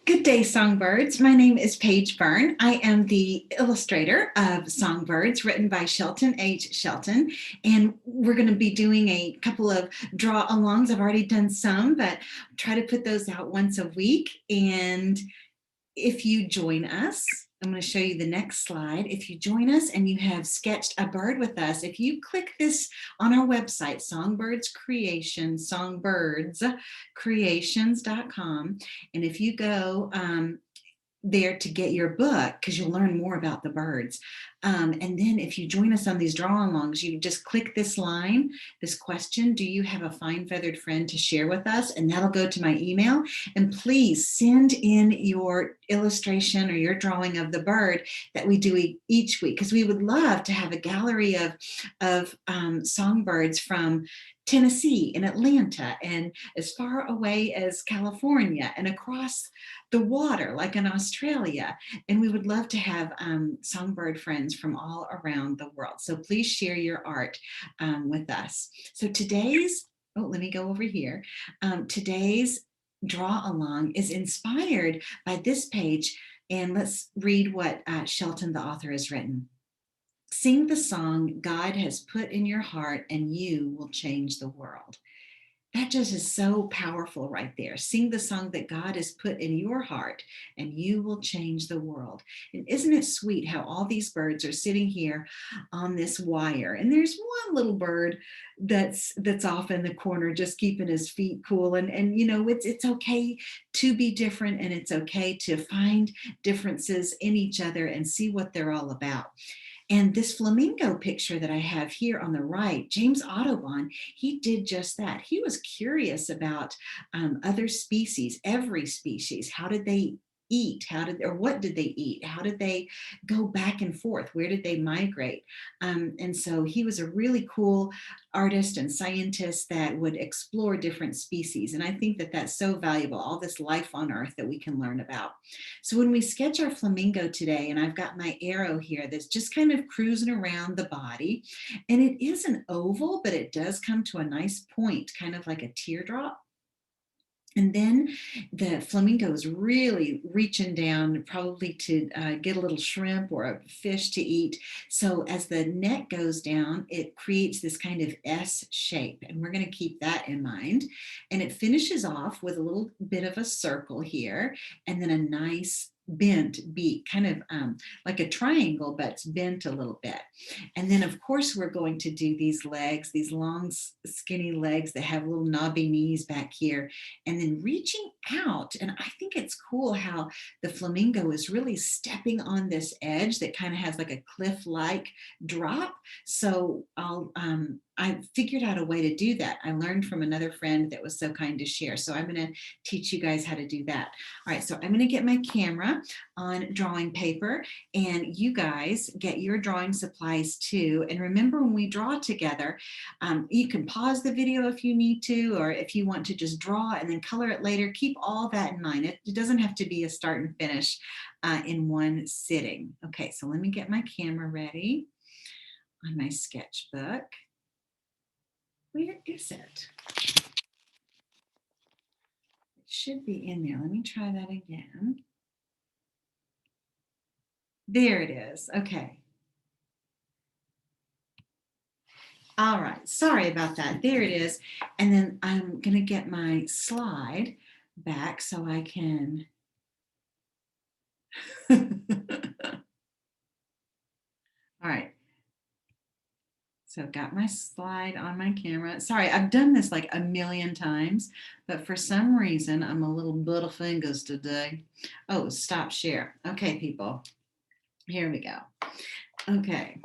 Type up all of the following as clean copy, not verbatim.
Good day, Songbirds. My name is Paige Byrne. I am the illustrator of Songbirds, written by Shelton H. Shelton. And we're going to be doing a couple of draw alongs. I've already done some, but try to put those out once a week. And if you join us, I'm going to show you the next slide. If you join us and you have sketched a bird with us, if you click this on our website, Songbirds Creations, songbirdscreations.com, and if you go there to get your book, because you'll learn more about the birds. And then if you join us on these draw-alongs, you just click this line, this question, do you have a fine feathered friend to share with us? And that'll go to my email. And please send in your illustration or your drawing of the bird that we do each week, because we would love to have a gallery of songbirds from Tennessee and Atlanta and as far away as California and across the water like in Australia. And we would love to have songbird friends from all around the world. So please share your art with us. So today's, let me go over here. Today's draw along is inspired by this page. And let's read what Shelton, the author, has written. Sing the song God has put in your heart and you will change the world. That just is so powerful right there. Sing the song that God has put in your heart and you will change the world. And isn't it sweet how all these birds are sitting here on this wire? And there's one little bird that's off in the corner just keeping his feet cool. And you know, it's okay to be different, and it's okay to find differences in each other and see what they're all about. And this flamingo picture that I have here on the right, James Audubon, he did just that. He was curious about other species, every species. How did they eat? What did they eat? How did they go back and forth? Where did they migrate? And so he was a really cool artist and scientist that would explore different species. And I think that that's so valuable, all this life on Earth that we can learn about. So when we sketch our flamingo today, and I've got my arrow here that's just kind of cruising around the body, and it is an oval, but it does come to a nice point, kind of like a teardrop. And then the flamingo is really reaching down, probably to get a little shrimp or a fish to eat. So as the neck goes down, it creates this kind of S shape. And we're going to keep that in mind. And it finishes off with a little bit of a circle here, and then a nice bent beak, kind of like a triangle, but it's bent a little bit. And then of course we're going to do these legs, these long skinny legs that have little knobby knees back here, and then reaching out. And I think it's cool how the flamingo is really stepping on this edge that kind of has like a cliff-like drop. So I figured out a way to do that. I learned from another friend that was so kind to share. So I'm going to teach you guys how to do that. All right, so I'm going to get my camera on drawing paper, and you guys get your drawing supplies too. And remember, when we draw together, you can pause the video if you need to, or if you want to just draw and then color it later, keep all that in mind. It doesn't have to be a start and finish in one sitting. Okay, so let me get my camera ready on my sketchbook. Where is it? It should be in there. Let me try that again. There it is. Okay. All right. Sorry about that. There it is. And then I'm going to get my slide back so I can. All right. So got my slide on my camera. Sorry, I've done this like a million times, but for some reason I'm a little butterfingers today. Oh, stop share. Okay, people. Here we go. Okay.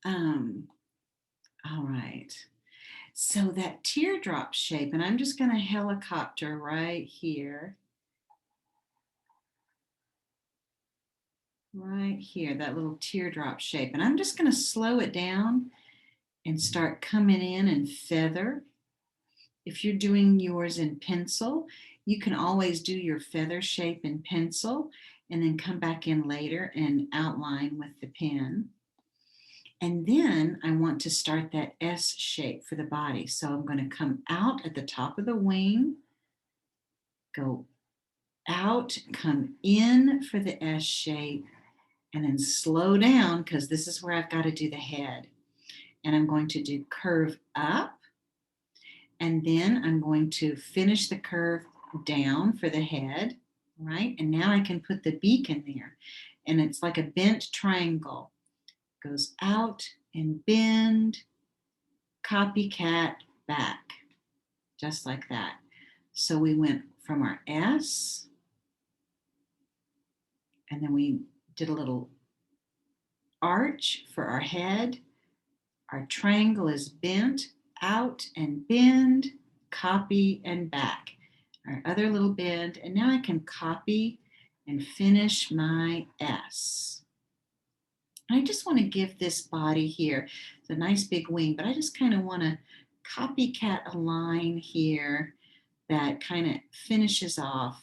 All right. So that teardrop shape, and I'm just going to helicopter right here. Right here, that little teardrop shape. And I'm just going to slow it down and start coming in and feather. If you're doing yours in pencil, you can always do your feather shape in pencil and then come back in later and outline with the pen. And then I want to start that S shape for the body. So I'm going to come out at the top of the wing, go out, come in for the S shape, and then slow down because this is where I've got to do the head. And I'm going to do curve up, and then I'm going to finish the curve down for the head, right? And now I can put the beak in there, and it's like a bent triangle. Goes out and bend, copycat, back, just like that. So we went from our S, and then we did a little arch for our head. Our triangle is bent, out and bend, copy and back. Our other little bend, and now I can copy and finish my S. I just want to give this body here, it's a nice big wing, but I just kind of want to copycat a line here that kind of finishes off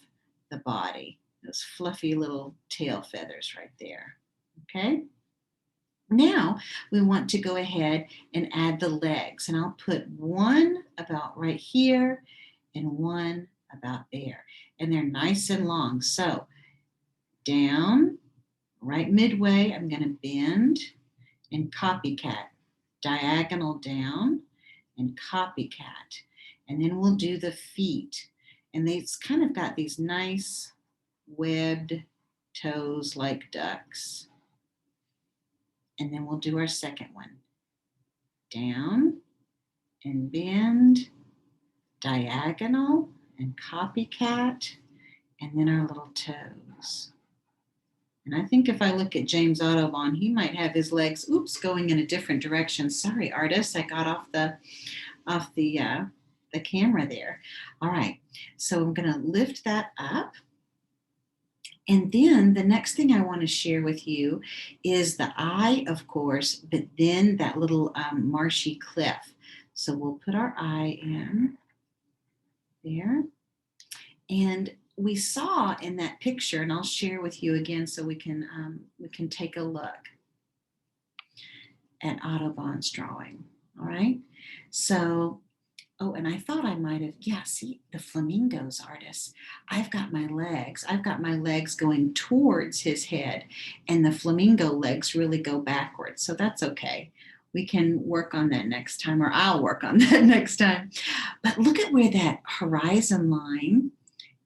the body, those fluffy little tail feathers right there, okay? Now we want to go ahead and add the legs, and I'll put one about right here and one about there, and they're nice and long. So down, right midway, I'm going to bend and copycat, diagonal down and copycat, and then we'll do the feet, and they've kind of got these nice webbed toes like ducks. And then we'll do our second one. Down and bend, diagonal and copycat, and then our little toes. And I think if I look at James Audubon, he might have his legs, going in a different direction. Sorry, artist, I got off the camera there. All right, so I'm going to lift that up. And then the next thing I want to share with you is the eye, of course, but then that little marshy cliff. So we'll put our eye in there. And we saw in that picture, and I'll share with you again so we can take a look at Audubon's drawing. All right. So, and I thought I might have, see, the flamingos, artist. I've got my legs going towards his head, and the flamingo legs really go backwards. So that's okay. We can work on that next time, or I'll work on that next time. But look at where that horizon line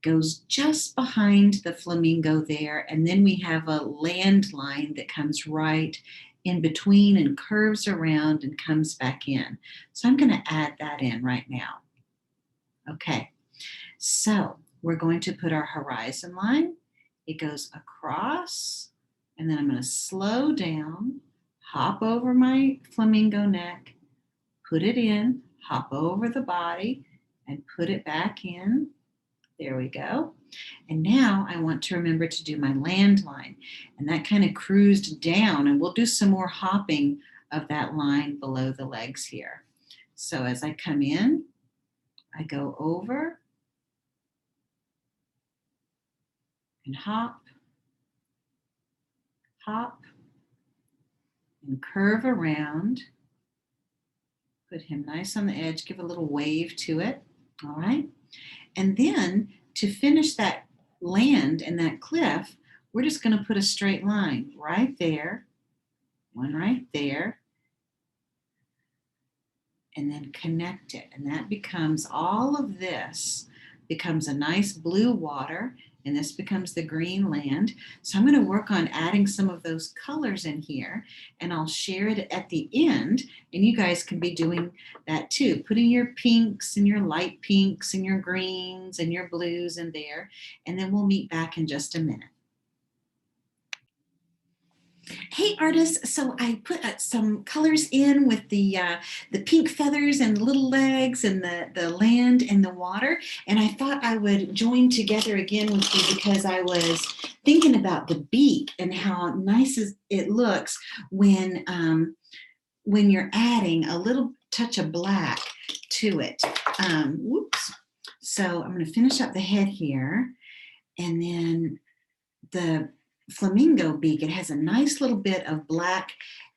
goes just behind the flamingo there. And then we have a land line that comes right in between and curves around and comes back in. So I'm going to add that in right now. Okay, so we're going to put our horizon line. It goes across, and then I'm going to slow down, hop over my flamingo neck, put it in, hop over the body, and put it back in. There we go. And now I want to remember to do my land line, and that kind of cruised down, and we'll do some more hopping of that line below the legs here. So as I come in, I go over and hop, hop, and curve around. Put him nice on the edge, give a little wave to it. All right. And then to finish that land and that cliff, we're just going to put a straight line right there, one right there, and then connect it. And that becomes, all of this becomes a nice blue water, and this becomes the green land. So I'm going to work on adding some of those colors in here, and I'll share it at the end, and you guys can be doing that too, putting your pinks and your light pinks and your greens and your blues in there, and then we'll meet back in just a minute. Hey artists, so I put some colors in with the pink feathers and the little legs and the land and the water, and I thought I would join together again with you because I was thinking about the beak and how nice it looks when you're adding a little touch of black to it. Whoops. So I'm going to finish up the head here, and then the flamingo beak, it has a nice little bit of black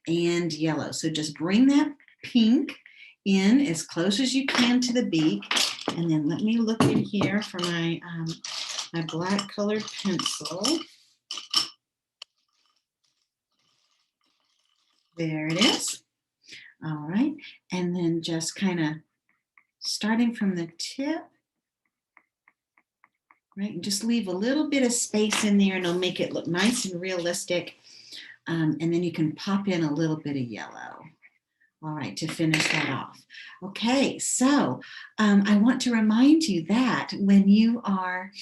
and yellow. So just bring that pink in as close as you can to the beak. And then let me look in here for my my black colored pencil. There it is. All right. And then just kind of starting from the tip, right? And just leave a little bit of space in there and it'll make it look nice and realistic. And then you can pop in a little bit of yellow. All right, to finish that off. Okay, so I want to remind you that when you are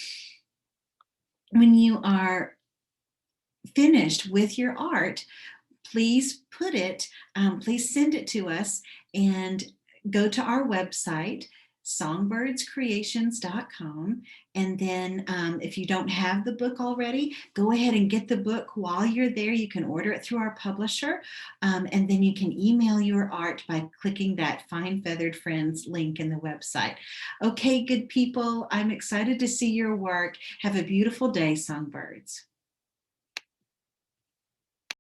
finished with your art, please please send it to us and go to our website, songbirdscreations.com. And then if you don't have the book already, go ahead and get the book while you're there. You can order it through our publisher. And then you can email your art by clicking that Fine Feathered Friends link in the website. Okay, good people, I'm excited to see your work. Have a beautiful day, songbirds.